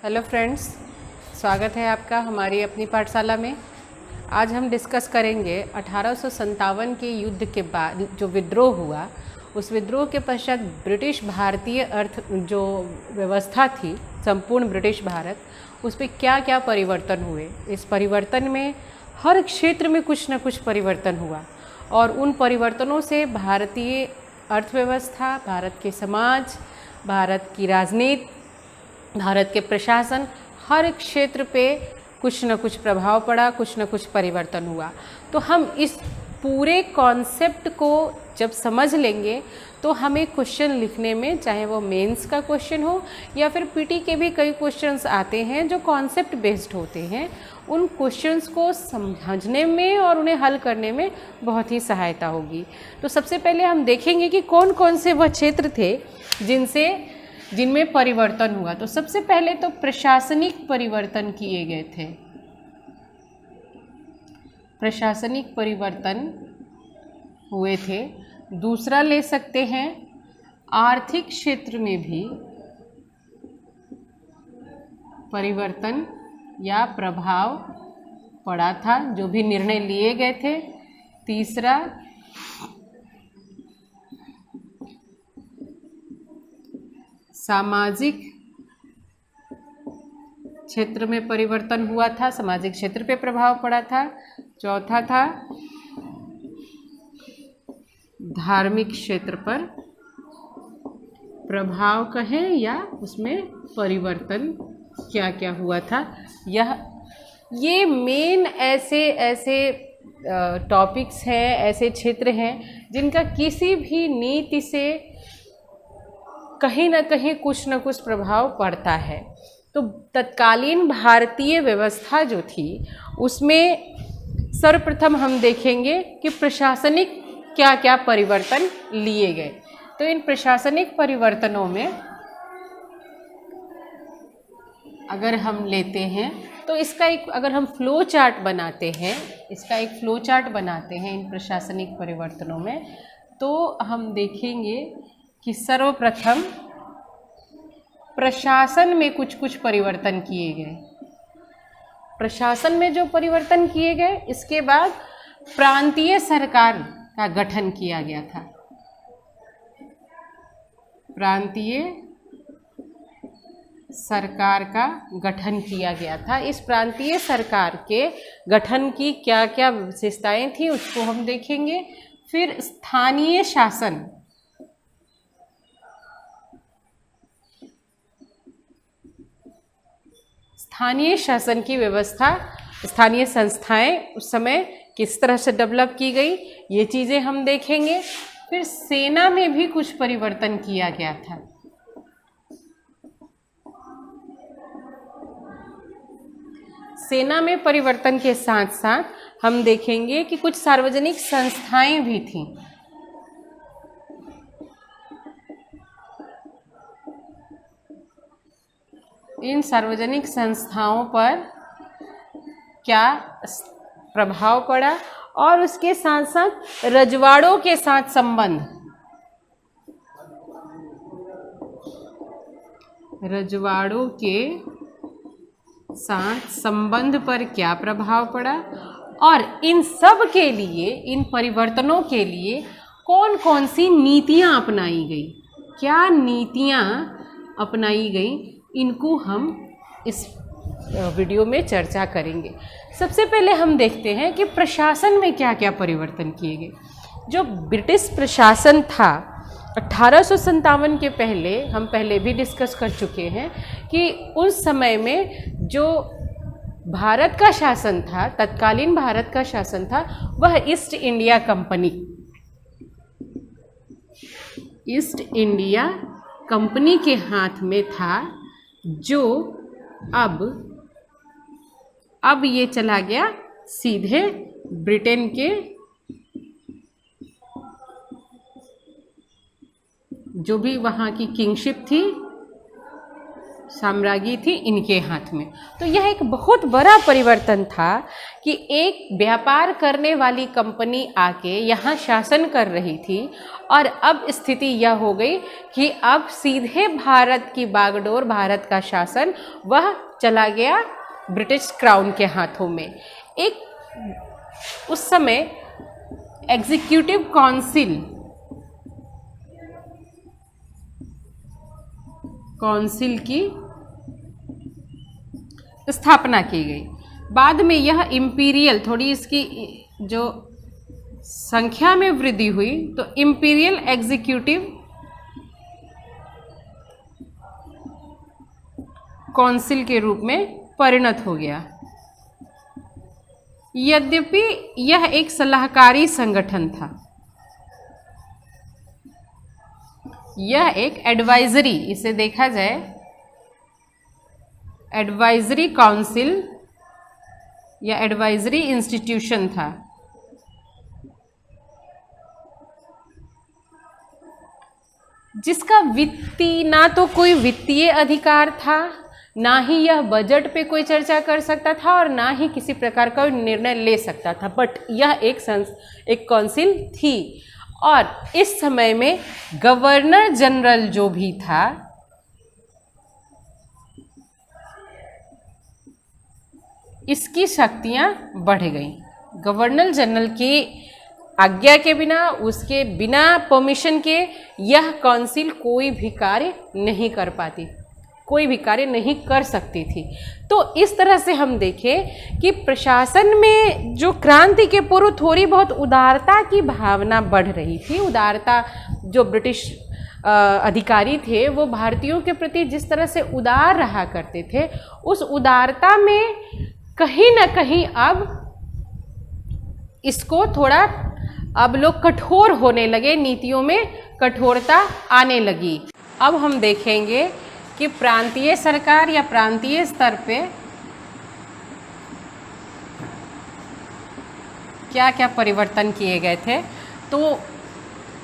Hello friends, स्वागत है आपका हमारी अपनी पाठशाला में। आज हम डिस्कस करेंगे 1857 के युद्ध के बाद जो विद्रोह हुआ, उस विद्रोह के पश्चात ब्रिटिश भारतीय अर्थ जो व्यवस्था थी, संपूर्ण ब्रिटिश भारत, उस पर क्या क्या परिवर्तन हुए। इस परिवर्तन में हर क्षेत्र में कुछ न कुछ परिवर्तन हुआ और उन परिवर्तनों से भारतीय अर्थव्यवस्था, भारत के समाज, भारत की राजनीति, भारत के प्रशासन, हर क्षेत्र पे कुछ न कुछ प्रभाव पड़ा, कुछ न कुछ परिवर्तन हुआ। तो हम इस पूरे कॉन्सेप्ट को जब समझ लेंगे तो हमें क्वेश्चन लिखने में, चाहे वो मेंस का क्वेश्चन हो या फिर पीटी के भी कई क्वेश्चंस आते हैं जो कॉन्सेप्ट बेस्ड होते हैं, उन क्वेश्चंस को समझने में और उन्हें हल करने में बहुत ही सहायता होगी। तो सबसे पहले हम देखेंगे कि कौन कौन से वह क्षेत्र थे जिनमें परिवर्तन हुआ। तो सबसे पहले तो प्रशासनिक परिवर्तन किए गए थे। प्रशासनिक परिवर्तन हुए थे। दूसरा ले सकते हैं, आर्थिक क्षेत्र में भी परिवर्तन या प्रभाव पड़ा था, जो भी निर्णय लिए गए थे। तीसरा, सामाजिक क्षेत्र में परिवर्तन हुआ था, सामाजिक क्षेत्र पे प्रभाव पड़ा था। चौथा था, धार्मिक क्षेत्र पर प्रभाव कहें या उसमें परिवर्तन क्या क्या हुआ था। ये मेन ऐसे टॉपिक्स हैं, ऐसे क्षेत्र हैं जिनका किसी भी नीति से कहीं ना कहीं कुछ न कुछ प्रभाव पड़ता है। तो तत्कालीन भारतीय व्यवस्था जो थी, उसमें सर्वप्रथम हम देखेंगे कि प्रशासनिक क्या क्या परिवर्तन लिए गए। तो इन प्रशासनिक परिवर्तनों में अगर हम लेते हैं तो इसका एक, अगर हम फ्लो चार्ट बनाते हैं, इन प्रशासनिक परिवर्तनों में, तो हम देखेंगे कि सर्वप्रथम प्रशासन में कुछ परिवर्तन किए गए। प्रशासन में जो परिवर्तन किए गए, इसके बाद प्रांतीय सरकार का गठन किया गया था। प्रांतीय सरकार का गठन किया गया था। इस प्रांतीय सरकार के गठन की क्या क्या विशेषताएं थी, उसको हम देखेंगे। फिर स्थानीय शासन, स्थानीय शासन की व्यवस्था, स्थानीय संस्थाएं उस समय किस तरह से डेवलप की गई, ये चीज़ें हम देखेंगे। फिर सेना में भी कुछ परिवर्तन किया गया था। सेना में परिवर्तन के साथ साथ हम देखेंगे कि कुछ सार्वजनिक संस्थाएं भी थीं। इन सार्वजनिक संस्थाओं पर क्या प्रभाव पड़ा और उसके साथ साथ रजवाड़ों के साथ संबंध, रजवाड़ों के साथ संबंध पर क्या प्रभाव पड़ा, और इन सब के लिए, इन परिवर्तनों के लिए कौन कौन सी नीतियां अपनाई गई, क्या नीतियां अपनाई गई, इनको हम इस वीडियो में चर्चा करेंगे। सबसे पहले हम देखते हैं कि प्रशासन में क्या क्या परिवर्तन किए गए। जो ब्रिटिश प्रशासन था 1857 के पहले, हम पहले भी डिस्कस कर चुके हैं कि उस समय में जो भारत का शासन था, तत्कालीन भारत का शासन था, वह ईस्ट इंडिया कंपनी के हाथ में था, जो अब ये चला गया सीधे ब्रिटेन के, जो भी वहाँ की किंगशिप थी, साम्राज्य थी इनके हाथ में। तो यह एक बहुत बड़ा परिवर्तन था कि एक व्यापार करने वाली कंपनी आके यहाँ शासन कर रही थी और अब स्थिति यह हो गई कि अब सीधे भारत की बागडोर, भारत का शासन वह चला गया ब्रिटिश क्राउन के हाथों में। एक उस समय एग्जीक्यूटिव काउंसिल की स्थापना की गई। बाद में यह इंपीरियल, थोड़ी इसकी जो संख्या में वृद्धि हुई तो इंपीरियल एग्जीक्यूटिव काउंसिल के रूप में परिणत हो गया। यद्यपि यह एक सलाहकारी संगठन था, यह एक एडवाइजरी, इसे देखा जाए एडवाइजरी काउंसिल या एडवाइजरी इंस्टीट्यूशन था। जिसका वित्तीय, ना तो कोई वित्तीय अधिकार था, ना ही यह बजट पे कोई चर्चा कर सकता था और ना ही किसी प्रकार का निर्णय ले सकता था, बट यह एक काउंसिल थी। और इस समय में गवर्नर जनरल जो भी था, इसकी शक्तियां बढ़ गईं। गवर्नर जनरल की आज्ञा के बिना, उसके बिना परमिशन के यह काउंसिल कोई भी कार्य नहीं कर पाती, कोई भी कार्य नहीं कर सकती थी। तो इस तरह से हम देखें कि प्रशासन में जो क्रांति के पूर्व थोड़ी बहुत उदारता की भावना बढ़ रही थी। उदारता, जो ब्रिटिश अधिकारी थे वो भारतीयों के प्रति जिस तरह से उदार रहा करते थे, उस उदारता में कहीं ना कहीं अब इसको थोड़ा, अब लोग कठोर होने लगे, नीतियों में कठोरता आने लगी। अब हम देखेंगे कि प्रांतीय सरकार या प्रांतीय स्तर पे क्या क्या परिवर्तन किए गए थे। तो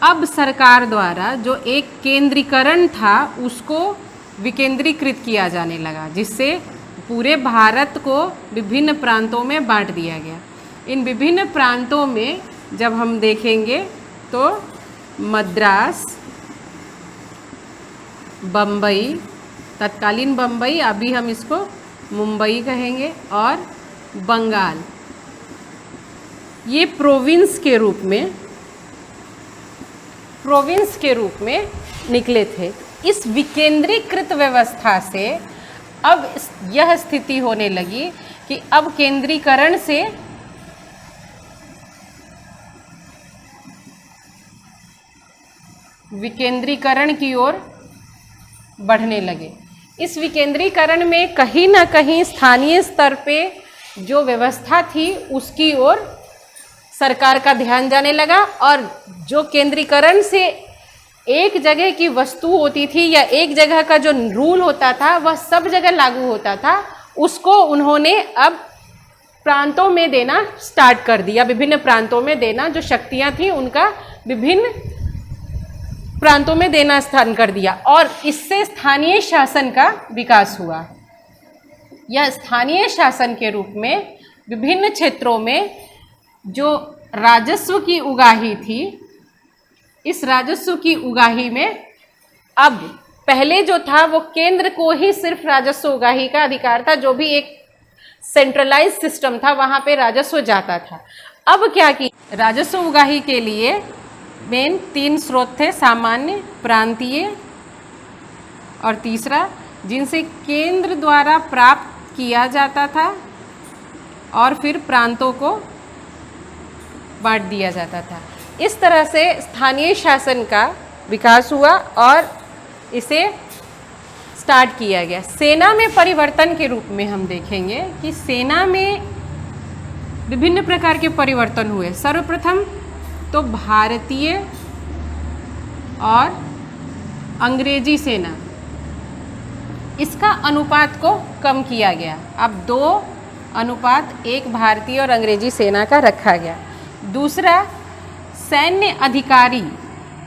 अब सरकार द्वारा जो एक केंद्रीकरण था उसको विकेंद्रीकृत किया जाने लगा, जिससे पूरे भारत को विभिन्न प्रांतों में बांट दिया गया। इन विभिन्न प्रांतों में जब हम देखेंगे तो मद्रास, बम्बई, तत्कालीन बम्बई, अभी हम इसको मुंबई कहेंगे, और बंगाल, ये प्रोविंस के रूप में निकले थे। इस विकेंद्रीकृत व्यवस्था से अब यह स्थिति होने लगी कि अब केंद्रीकरण से विकेंद्रीकरण की ओर बढ़ने लगे। इस विकेंद्रीकरण में कहीं ना कहीं स्थानीय स्तर पे जो व्यवस्था थी उसकी ओर सरकार का ध्यान जाने लगा, और जो केंद्रीकरण से एक जगह की वस्तु होती थी या एक जगह का जो रूल होता था वह सब जगह लागू होता था, उसको उन्होंने अब प्रांतों में देना स्टार्ट कर दिया। विभिन्न प्रांतों में देना, जो शक्तियां थी उनका विभिन्न प्रांतों में देना स्थान कर दिया, और इससे स्थानीय शासन का विकास हुआ। यह स्थानीय शासन के रूप में विभिन्न क्षेत्रों में जो राजस्व की उगाही थी, इस राजस्व की उगाही में अब पहले जो था वो केंद्र को ही सिर्फ राजस्व उगाही का अधिकार था, जो भी एक सेंट्रलाइज सिस्टम था वहाँ पे राजस्व जाता था। अब क्या कि राजस्व उगाही के लिए मेन 3 स्रोत थे, सामान्य, प्रांतीय और तीसरा जिनसे केंद्र द्वारा प्राप्त किया जाता था और फिर प्रांतों को बांट दिया जाता था। इस तरह से स्थानीय शासन का विकास हुआ और इसे स्टार्ट किया गया। सेना में परिवर्तन के रूप में हम देखेंगे कि सेना में विभिन्न प्रकार के परिवर्तन हुए। सर्वप्रथम तो भारतीय और अंग्रेजी सेना, इसका अनुपात को कम किया गया। अब 2:1 भारतीय और अंग्रेजी सेना का रखा गया। दूसरा, सैन्य अधिकारी,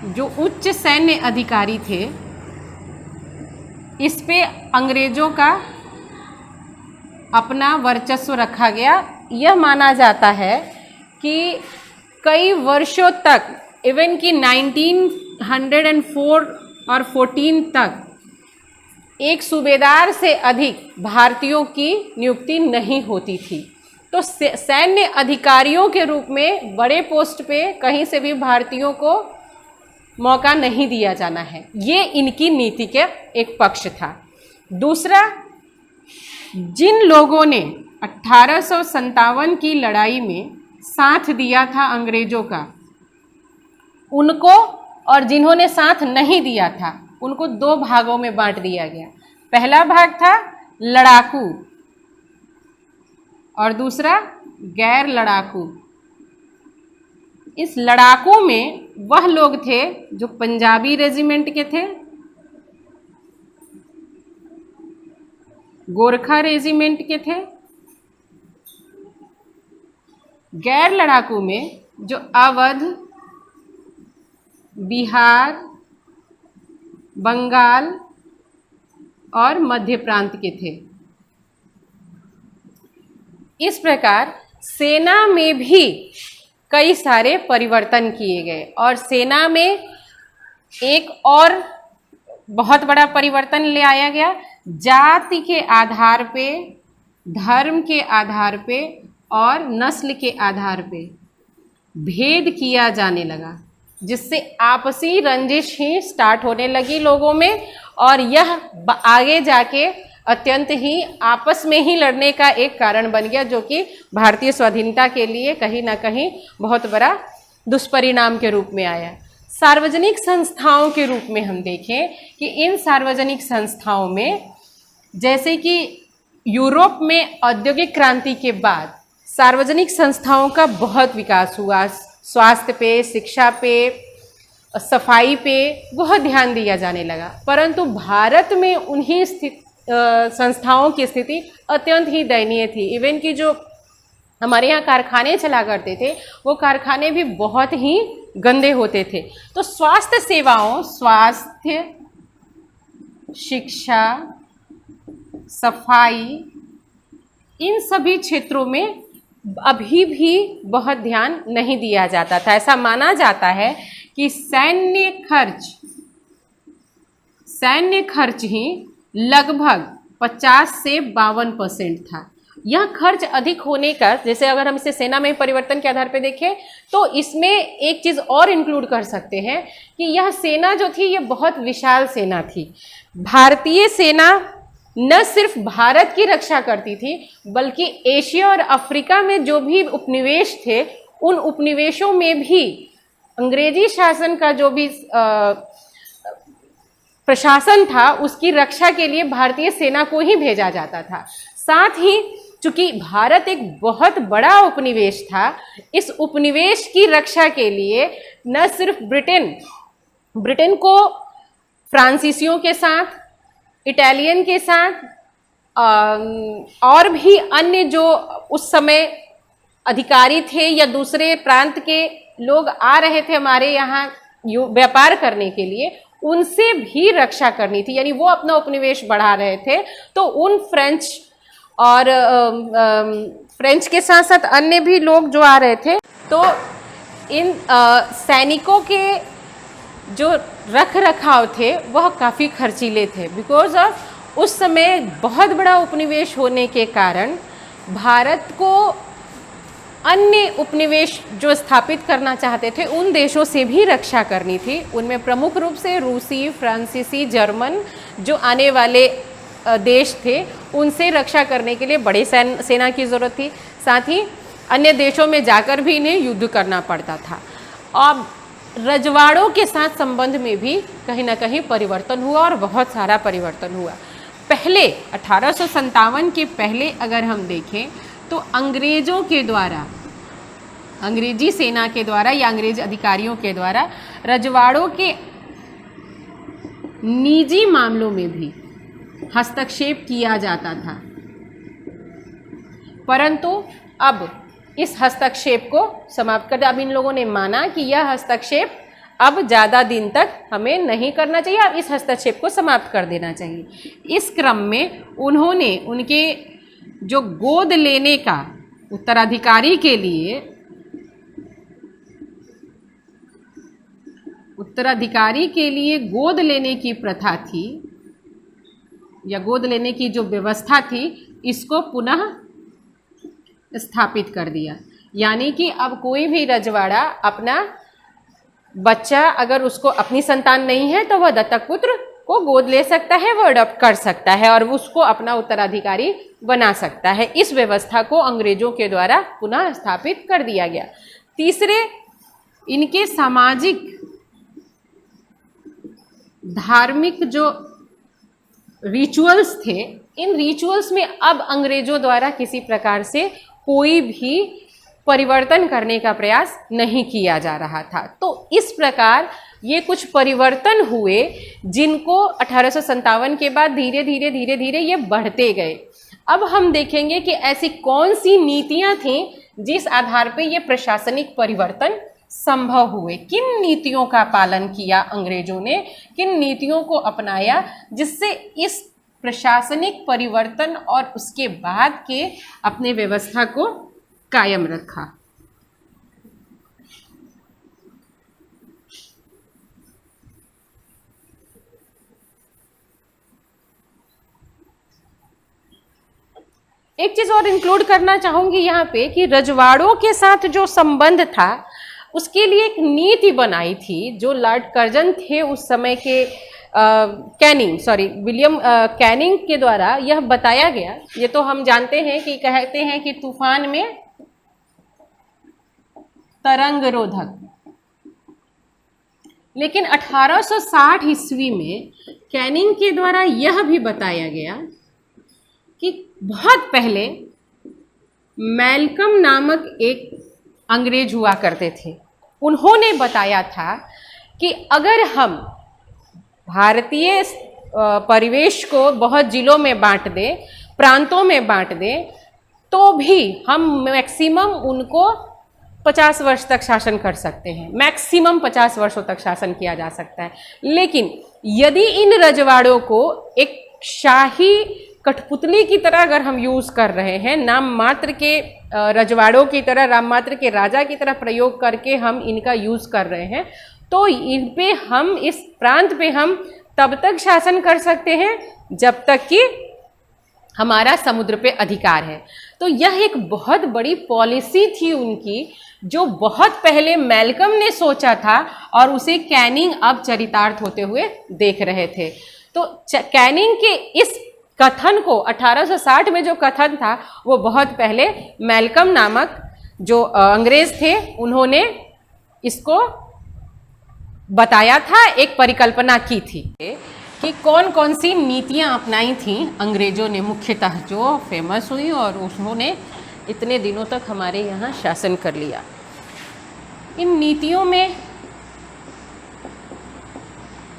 जो उच्च सैन्य अधिकारी थे, इस पे अंग्रेजों का अपना वर्चस्व रखा गया। यह माना जाता है कि कई वर्षों तक, इवन कि 1904 और 14 तक एक सूबेदार से अधिक भारतीयों की नियुक्ति नहीं होती थी। तो सैन्य अधिकारियों के रूप में बड़े पोस्ट पे कहीं से भी भारतीयों को मौका नहीं दिया जाना है। ये इनकी नीति के एक पक्ष था। दूसरा, जिन लोगों ने 1857 की लड़ाई में साथ दिया था अंग्रेजों का, उनको, और जिन्होंने साथ नहीं दिया था उनको दो भागों में बांट दिया गया। पहला भाग था लड़ाकू और दूसरा गैर लड़ाकू। इस लड़ाकू में वह लोग थे जो पंजाबी रेजिमेंट के थे, गोरखा रेजिमेंट के थे। गैर लड़ाकू में जो अवध, बिहार, बंगाल और मध्य प्रांत के थे। इस प्रकार सेना में भी कई सारे परिवर्तन किए गए और सेना में एक और बहुत बड़ा परिवर्तन ले आया गया। जाति के आधार पे, धर्म के आधार पे और नस्ल के आधार पे भेद किया जाने लगा, जिससे आपसी रंजिश ही स्टार्ट होने लगी लोगों में और यह आगे जाके अत्यंत ही आपस में ही लड़ने का एक कारण बन गया, जो कि भारतीय स्वाधीनता के लिए कहीं ना कहीं बहुत बड़ा दुष्परिणाम के रूप में आया। सार्वजनिक संस्थाओं के रूप में हम देखें कि इन सार्वजनिक संस्थाओं में, जैसे कि यूरोप में औद्योगिक क्रांति के बाद सार्वजनिक संस्थाओं का बहुत विकास हुआ। स्वास्थ्य पे, शिक्षा पे, सफाई पे बहुत ध्यान दिया जाने लगा, परंतु भारत में उन्हीं संस्थाओं की स्थिति अत्यंत ही दयनीय थी। इवन कि जो हमारे यहाँ कारखाने चला करते थे वो कारखाने भी बहुत ही गंदे होते थे। तो स्वास्थ्य सेवाओं, स्वास्थ्य, शिक्षा, सफाई, इन सभी क्षेत्रों में अभी भी बहुत ध्यान नहीं दिया जाता था। ऐसा माना जाता है कि सैन्य खर्च ही लगभग 50 से 52% था। यह खर्च अधिक होने का, जैसे अगर हम इसे सेना में परिवर्तन के आधार पर देखें तो इसमें एक चीज़ और इंक्लूड कर सकते हैं कि यह सेना जो थी, यह बहुत विशाल सेना थी। भारतीय सेना न सिर्फ भारत की रक्षा करती थी, बल्कि एशिया और अफ्रीका में जो भी उपनिवेश थे, उन उपनिवेशों में भी अंग्रेजी शासन का जो भी प्रशासन था, उसकी रक्षा के लिए भारतीय सेना को ही भेजा जाता था। साथ ही चूंकि भारत एक बहुत बड़ा उपनिवेश था, इस उपनिवेश की रक्षा के लिए न सिर्फ ब्रिटेन को फ्रांसीसियों के साथ, इटालियन के साथ और भी अन्य जो उस समय अधिकारी थे या दूसरे प्रांत के लोग आ रहे थे हमारे यहाँ व्यापार करने के लिए, उनसे भी रक्षा करनी थी। यानी वो अपना उपनिवेश बढ़ा रहे थे, तो उन फ्रेंच के साथ साथ अन्य भी लोग जो आ रहे थे, तो इन सैनिकों के जो रख रखाव थे वह काफ़ी खर्चीले थे। बिकॉज ऑफ उस समय बहुत बड़ा उपनिवेश होने के कारण भारत को अन्य उपनिवेश जो स्थापित करना चाहते थे उन देशों से भी रक्षा करनी थी। उनमें प्रमुख रूप से रूसी, फ्रांसीसी, जर्मन जो आने वाले देश थे, उनसे रक्षा करने के लिए बड़े सेना की ज़रूरत थी। साथ ही अन्य देशों में जाकर भी इन्हें युद्ध करना पड़ता था। और रजवाड़ों के साथ संबंध में भी कहीं ना कहीं परिवर्तन हुआ और बहुत सारा परिवर्तन हुआ। पहले 1857 के पहले अगर हम देखें तो अंग्रेजों के द्वारा, अंग्रेजी सेना के द्वारा या अंग्रेज अधिकारियों के द्वारा रजवाड़ों के निजी मामलों में भी हस्तक्षेप किया जाता था, परंतु अब इस हस्तक्षेप को समाप्त कर दिया। अब इन लोगों ने माना कि यह हस्तक्षेप अब ज़्यादा दिन तक हमें नहीं करना चाहिए, अब इस हस्तक्षेप को समाप्त कर देना चाहिए। इस क्रम में उन्होंने उनके जो गोद लेने का उत्तराधिकारी के लिए गोद लेने की प्रथा थी या गोद लेने की जो व्यवस्था थी, इसको पुनः स्थापित कर दिया। यानी कि अब कोई भी रजवाड़ा अपना बच्चा, अगर उसको अपनी संतान नहीं है तो वह दत्तक पुत्र को गोद ले सकता है, वो अडॉप्ट कर सकता है और उसको अपना उत्तराधिकारी बना सकता है। इस व्यवस्था को अंग्रेजों के द्वारा पुनः स्थापित कर दिया गया। तीसरे, इनके सामाजिक धार्मिक जो रिचुअल्स थे, इन रिचुअल्स में अब अंग्रेजों द्वारा किसी प्रकार से कोई भी परिवर्तन करने का प्रयास नहीं किया जा रहा था। तो इस प्रकार ये कुछ परिवर्तन हुए जिनको 1857 के बाद धीरे धीरे ये बढ़ते गए। अब हम देखेंगे कि ऐसी कौन सी नीतियां थीं जिस आधार पे ये प्रशासनिक परिवर्तन संभव हुए, किन नीतियों का पालन किया अंग्रेजों ने, किन नीतियों को अपनाया जिससे इस प्रशासनिक परिवर्तन और उसके बाद के अपने व्यवस्था को कायम रखा। एक चीज और इंक्लूड करना चाहूंगी यहाँ पे कि रजवाड़ों के साथ जो संबंध था उसके लिए एक नीति बनाई थी जो लॉर्ड कर्जन थे उस समय के विलियम कैनिंग के द्वारा यह बताया गया। ये तो हम जानते हैं कि कहते हैं कि तूफान में तरंग रोधक, लेकिन 1860 ईस्वी में कैनिंग के द्वारा यह भी बताया गया कि बहुत पहले मैल्कम नामक एक अंग्रेज हुआ करते थे। उन्होंने बताया था कि अगर हम भारतीय परिवेश को बहुत जिलों में बांट दें, प्रांतों में बांट दें, तो भी हम मैक्सिमम उनको 50 वर्ष तक शासन कर सकते हैं, मैक्सिमम 50 वर्षों तक शासन किया जा सकता है। लेकिन यदि इन रजवाड़ों को एक शाही कठपुतली की तरह अगर हम यूज कर रहे हैं, नाम मात्र के रजवाड़ों की तरह, राम मात्र के राजा की तरह प्रयोग करके हम इनका यूज कर रहे हैं, तो इन पे हम, इस प्रांत पे हम तब तक शासन कर सकते हैं जब तक कि हमारा समुद्र पे अधिकार है। तो यह एक बहुत बड़ी पॉलिसी थी उनकी जो बहुत पहले मैल्कम ने सोचा था और उसे कैनिंग अब चरितार्थ होते हुए देख रहे थे। तो कैनिंग के इस कथन को 1860 में जो कथन था वो बहुत पहले मैल्कम नामक जो अंग्रेज थे उन्होंने इसको बताया था, एक परिकल्पना की थी कि कौन कौन सी नीतियां अपनाई थी अंग्रेजों ने मुख्यतः जो फेमस हुई और उन्होंने इतने दिनों तक हमारे यहाँ शासन कर लिया। इन नीतियों में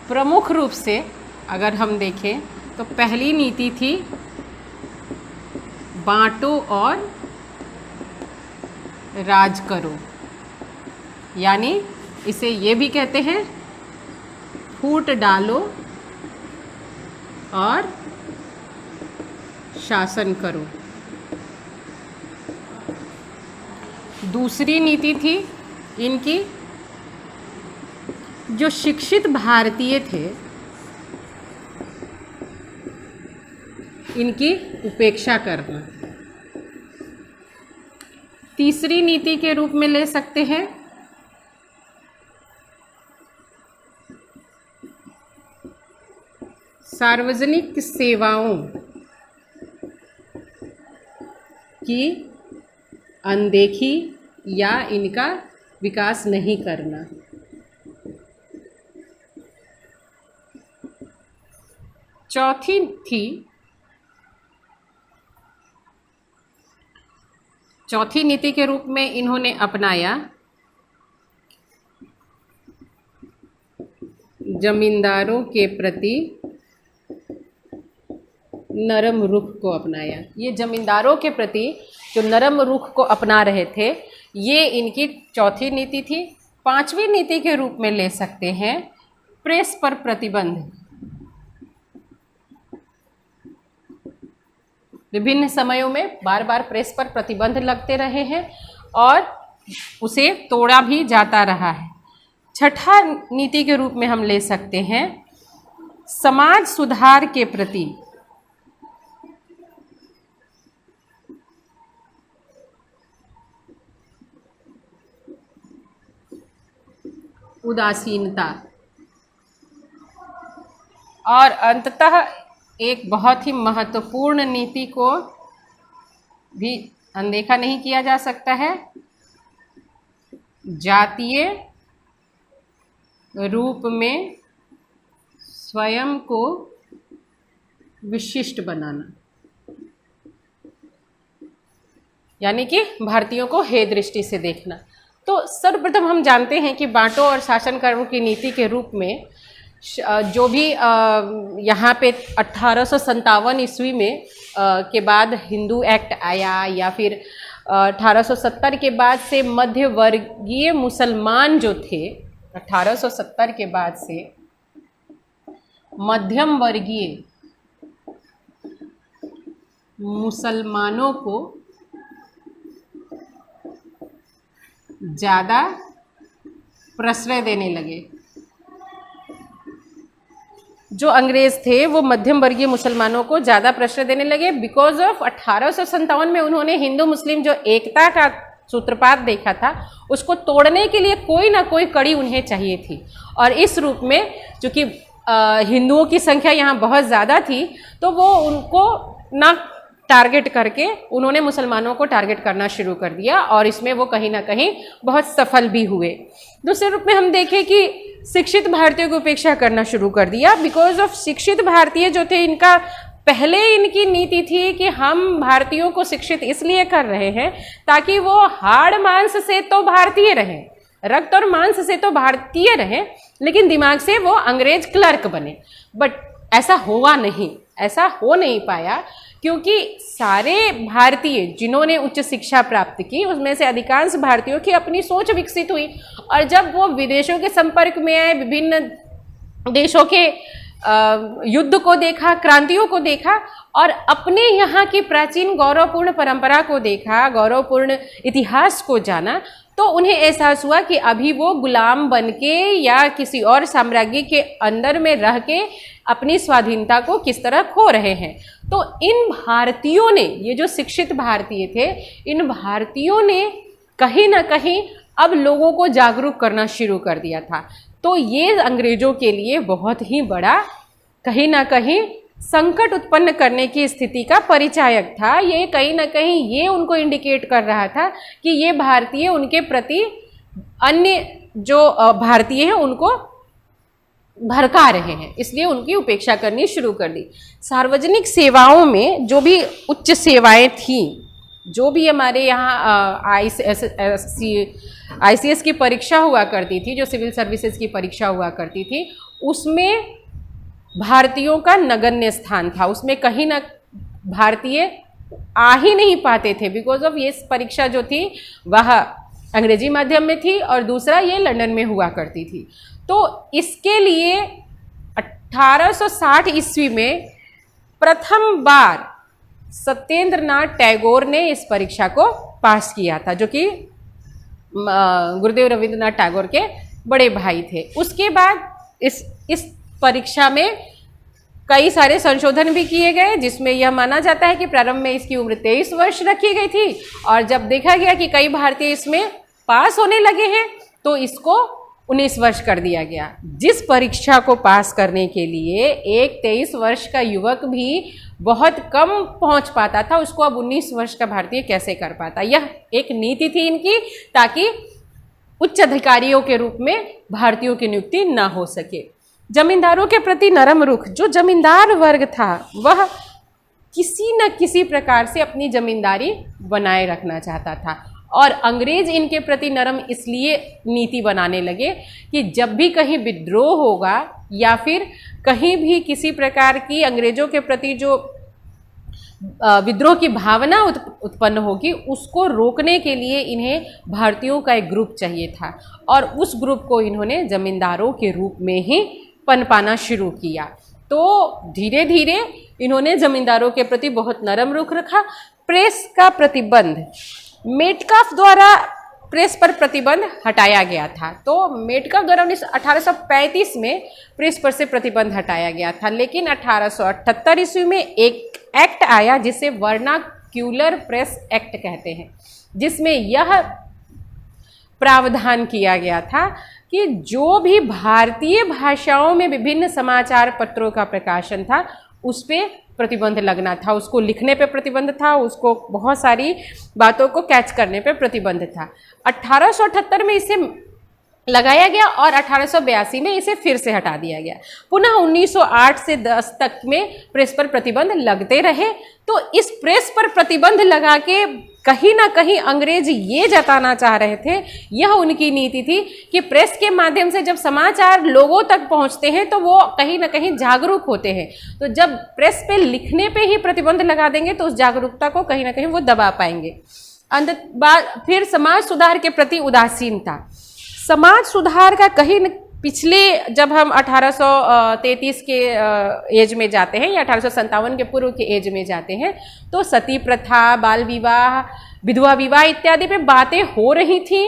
प्रमुख रूप से अगर हम देखें तो पहली नीति थी बांटो और राज करो, यानी इसे ये भी कहते हैं फूट डालो और शासन करो। दूसरी नीति थी इनकी, जो शिक्षित भारतीय थे इनकी उपेक्षा करना। तीसरी नीति के रूप में ले सकते हैं सार्वजनिक सेवाओं की अनदेखी या इनका विकास नहीं करना। चौथी नीति के रूप में इन्होंने अपनाया जमींदारों के प्रति नरम रुख को अपनाया। ये जमींदारों के प्रति जो नरम रुख को अपना रहे थे, ये इनकी चौथी नीति थी। पांचवी नीति के रूप में ले सकते हैं प्रेस पर प्रतिबंध। विभिन्न समयों में बार बार प्रेस पर प्रतिबंध लगते रहे हैं और उसे तोड़ा भी जाता रहा है। छठा नीति के रूप में हम ले सकते हैं समाज सुधार के प्रति उदासीनता। और अंततः एक बहुत ही महत्वपूर्ण नीति को भी अनदेखा नहीं किया जा सकता है, जातीय रूप में स्वयं को विशिष्ट बनाना, यानी कि भारतीयों को हे दृष्टि से देखना। तो सर्वप्रथम हम जानते हैं कि बांटो और शासन करो की नीति के रूप में जो भी यहाँ पे 1857 ईस्वी में के बाद हिंदू एक्ट आया, या फिर 1870 के बाद से मध्य वर्गीय मुसलमान जो थे, 1870 के बाद से मध्यम वर्गीय मुसलमानों को ज़्यादा प्रश्रय देने लगे। जो अंग्रेज थे वो मध्यम वर्गीय मुसलमानों को ज़्यादा प्रश्रय देने लगे बिकॉज ऑफ 1857 में उन्होंने हिंदू मुस्लिम जो एकता का सूत्रपात देखा था, उसको तोड़ने के लिए कोई ना कोई कड़ी उन्हें चाहिए थी। और इस रूप में चूँकि हिंदुओं की संख्या यहाँ बहुत ज़्यादा थी, तो वो उनको ना टारगेट करके उन्होंने मुसलमानों को टारगेट करना शुरू कर दिया, और इसमें वो कहीं ना कहीं बहुत सफल भी हुए। दूसरे रूप में हम देखें कि शिक्षित भारतीयों की उपेक्षा करना शुरू कर दिया बिकॉज ऑफ शिक्षित भारतीय जो थे, इनका पहले इनकी नीति थी कि हम भारतीयों को शिक्षित इसलिए कर रहे हैं ताकि वो हाड़ मांस से तो भारतीय रहें, रक्त और मांस से तो भारतीय रहें, लेकिन दिमाग से वो अंग्रेज क्लर्क बने। बट ऐसा हुआ नहीं, ऐसा हो नहीं पाया, क्योंकि सारे भारतीय जिन्होंने उच्च शिक्षा प्राप्त की, उसमें से अधिकांश भारतीयों की अपनी सोच विकसित हुई, और जब वो विदेशों के संपर्क में आए, विभिन्न देशों के युद्ध को देखा, क्रांतियों को देखा, और अपने यहाँ की प्राचीन गौरवपूर्ण परंपरा को देखा, गौरवपूर्ण इतिहास को जाना, तो उन्हें एहसास हुआ कि अभी वो गुलाम बनके या किसी और साम्राज्य के अंदर में रह के अपनी स्वाधीनता को किस तरह खो रहे हैं। तो इन भारतीयों ने, ये जो शिक्षित भारतीय थे, इन भारतीयों ने कहीं ना कहीं अब लोगों को जागरूक करना शुरू कर दिया था। तो ये अंग्रेजों के लिए बहुत ही बड़ा कहीं ना कहीं संकट उत्पन्न करने की स्थिति का परिचायक था। ये कहीं ना कहीं ये उनको इंडिकेट कर रहा था कि ये भारतीय उनके प्रति अन्य जो भारतीय हैं उनको भड़का रहे हैं, इसलिए उनकी उपेक्षा करनी शुरू कर दी। सार्वजनिक सेवाओं में जो भी उच्च सेवाएं थीं, जो भी हमारे यहाँ ICS की परीक्षा हुआ करती थी, जो सिविल सर्विसेज की परीक्षा हुआ करती थी, उसमें भारतीयों का नगण्य स्थान था। उसमें कहीं ना भारतीय आ ही नहीं पाते थे बिकॉज ऑफ ये परीक्षा जो थी वह अंग्रेजी माध्यम में थी, और दूसरा ये लंदन में हुआ करती थी। तो इसके लिए 1860 ईस्वी में प्रथम बार सत्येंद्र नाथ टैगोर ने इस परीक्षा को पास किया था, जो कि गुरुदेव रविंद्रनाथ टैगोर के बड़े भाई थे। उसके बाद इस परीक्षा में कई सारे संशोधन भी किए गए, जिसमें यह माना जाता है कि प्रारंभ में इसकी उम्र 23 वर्ष रखी गई थी, और जब देखा गया कि कई भारतीय इसमें पास होने लगे हैं तो इसको 19 वर्ष कर दिया गया। जिस परीक्षा को पास करने के लिए एक 23 वर्ष का युवक भी बहुत कम पहुंच पाता था, उसको अब 19 वर्ष का भारतीय कैसे कर पाता। यह एक नीति थी इनकी, ताकि उच्च अधिकारियों के रूप में भारतीयों की नियुक्ति ना हो सके। जमींदारों के प्रति नरम रुख, जो जमींदार वर्ग था वह किसी न किसी प्रकार से अपनी जमींदारी बनाए रखना चाहता था, और अंग्रेज इनके प्रति नरम इसलिए नीति बनाने लगे कि जब भी कहीं विद्रोह होगा या फिर कहीं भी किसी प्रकार की अंग्रेजों के प्रति जो विद्रोह की भावना उत्पन्न होगी, उसको रोकने के लिए इन्हें भारतीयों का एक ग्रुप चाहिए था और उस ग्रुप को इन्होंने जमींदारों के रूप में ही पनपाना शुरू किया। तो धीरे धीरे इन्होंने जमींदारों के प्रति बहुत नरम रुख रखा। प्रेस का प्रतिबंध, मेटकाफ द्वारा प्रेस पर प्रतिबंध हटाया गया था। तो मेटकाफ द्वारा 1835 में प्रेस पर से प्रतिबंध हटाया गया था, लेकिन 1878 ईस्वी में एक एक्ट आया जिसे वर्नाक्यूलर प्रेस एक्ट कहते हैं, जिसमें यह प्रावधान किया गया था कि जो भी भारतीय भाषाओं में विभिन्न समाचार पत्रों का प्रकाशन था उस पर प्रतिबंध लगना था, उसको लिखने पे प्रतिबंध था, उसको बहुत सारी बातों को कैच करने पे प्रतिबंध था। 1878 में इसे लगाया गया और 1882 में इसे फिर से हटा दिया गया। पुनः 1908 से 10 तक में प्रेस पर प्रतिबंध लगते रहे। तो इस प्रेस पर प्रतिबंध लगा के कहीं ना कहीं अंग्रेज ये जताना चाह रहे थे, यह उनकी नीति थी कि प्रेस के माध्यम से जब समाचार लोगों तक पहुंचते हैं तो वो कहीं ना कहीं जागरूक होते हैं। तो जब प्रेस पे लिखने पे ही प्रतिबंध लगा देंगे तो उस जागरूकता को कहीं ना कहीं वो दबा पाएंगे। फिर समाज सुधार के प्रति उदासीनता। समाज सुधार का कहीं पिछले, जब हम 1833 के एज में जाते हैं या 1857 के पूर्व के एज में जाते हैं, तो सती प्रथा, बाल विवाह, विधवा विवाह इत्यादि पे बातें हो रही थी।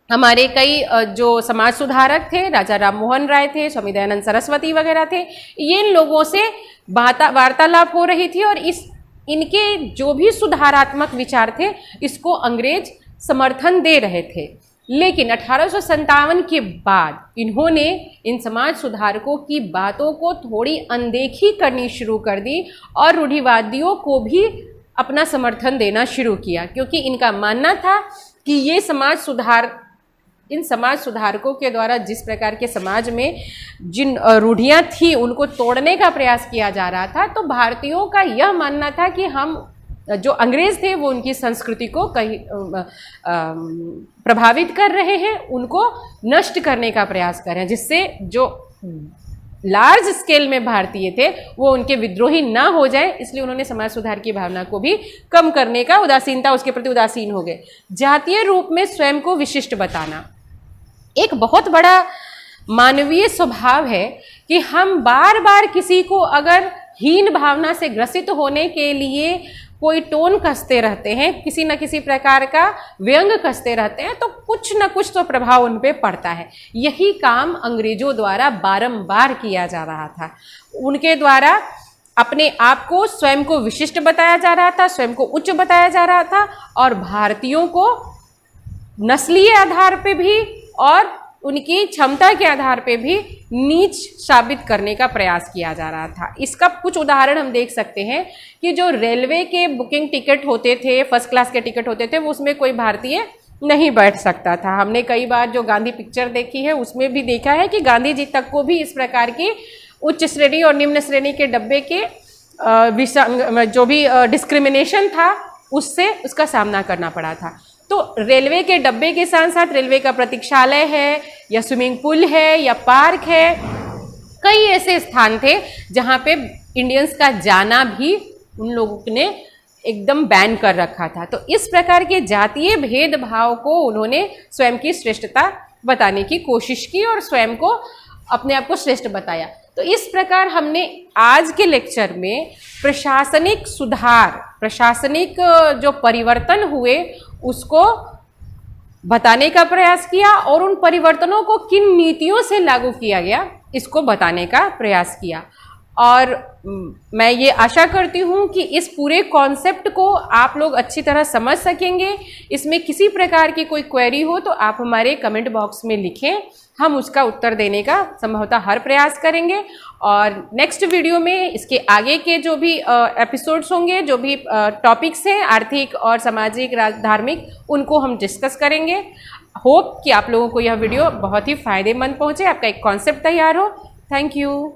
हमारे कई जो समाज सुधारक थे, राजा राम मोहन राय थे, स्वामी दयानंद सरस्वती वगैरह थे, ये लोगों से वार्तालाप हो रही थी और इनके जो भी सुधारात्मक विचार थे इसको अंग्रेज समर्थन दे रहे थे। लेकिन 1857 के बाद इन्होंने इन समाज सुधारकों की बातों को थोड़ी अनदेखी करनी शुरू कर दी और रूढ़िवादियों को भी अपना समर्थन देना शुरू किया, क्योंकि इनका मानना था कि ये इन समाज सुधारकों के द्वारा जिस प्रकार के समाज में जिन रूढ़ियाँ थी उनको तोड़ने का प्रयास किया जा रहा था। तो भारतीयों का यह मानना था कि हम जो अंग्रेज थे वो उनकी संस्कृति को कहीं प्रभावित कर रहे हैं, उनको नष्ट करने का प्रयास कर रहे हैं, जिससे जो लार्ज स्केल में भारतीय थे वो उनके विद्रोही ना हो जाए। इसलिए उन्होंने समाज सुधार की भावना को भी कम करने का उसके प्रति उदासीन हो गए। जातीय रूप में स्वयं को विशिष्ट बताना एक बहुत बड़ा मानवीय स्वभाव है कि हम बार बार किसी को अगर हीन भावना से ग्रसित होने के लिए कोई टोन कसते रहते हैं, किसी न किसी प्रकार का व्यंग कसते रहते हैं, तो कुछ न कुछ तो प्रभाव उन पे पड़ता है। यही काम अंग्रेजों द्वारा बारंबार किया जा रहा था। उनके द्वारा अपने आप को, स्वयं को विशिष्ट बताया जा रहा था, स्वयं को उच्च बताया जा रहा था और भारतीयों को नस्लीय आधार पे भी और उनकी क्षमता के आधार पे भी नीच साबित करने का प्रयास किया जा रहा था। इसका कुछ उदाहरण हम देख सकते हैं कि जो रेलवे के बुकिंग टिकट होते थे, फर्स्ट क्लास के टिकट होते थे, वो उसमें कोई भारतीय नहीं बैठ सकता था। हमने कई बार जो गांधी पिक्चर देखी है उसमें भी देखा है कि गांधी जी तक को भी इस प्रकार की उच्च श्रेणी और निम्न श्रेणी के डब्बे के जो भी डिस्क्रिमिनेशन था उसका सामना करना पड़ा था। तो रेलवे के डब्बे के साथ साथ रेलवे का प्रतीक्षालय है या स्विमिंग पूल है या पार्क है, कई ऐसे स्थान थे जहाँ पे इंडियंस का जाना भी उन लोगों ने एकदम बैन कर रखा था। तो इस प्रकार के जातीय भेदभाव को उन्होंने स्वयं की श्रेष्ठता बताने की कोशिश की और स्वयं को, अपने आप को श्रेष्ठ बताया। तो इस प्रकार हमने आज के लेक्चर में प्रशासनिक सुधार, प्रशासनिक जो परिवर्तन हुए उसको बताने का प्रयास किया और उन परिवर्तनों को किन नीतियों से लागू किया गया इसको बताने का प्रयास किया। और मैं ये आशा करती हूँ कि इस पूरे कॉन्सेप्ट को आप लोग अच्छी तरह समझ सकेंगे। इसमें किसी प्रकार की कोई क्वेरी हो तो आप हमारे कमेंट बॉक्स में लिखें, हम उसका उत्तर देने का संभवतः हर प्रयास करेंगे। और नेक्स्ट वीडियो में इसके आगे के जो भी एपिसोड्स होंगे, जो भी टॉपिक्स हैं आर्थिक और सामाजिक धार्मिक, उनको हम डिस्कस करेंगे। होप कि आप लोगों को यह वीडियो बहुत ही फ़ायदेमंद पहुँचे, आपका एक कॉन्सेप्ट तैयार हो। Thank you.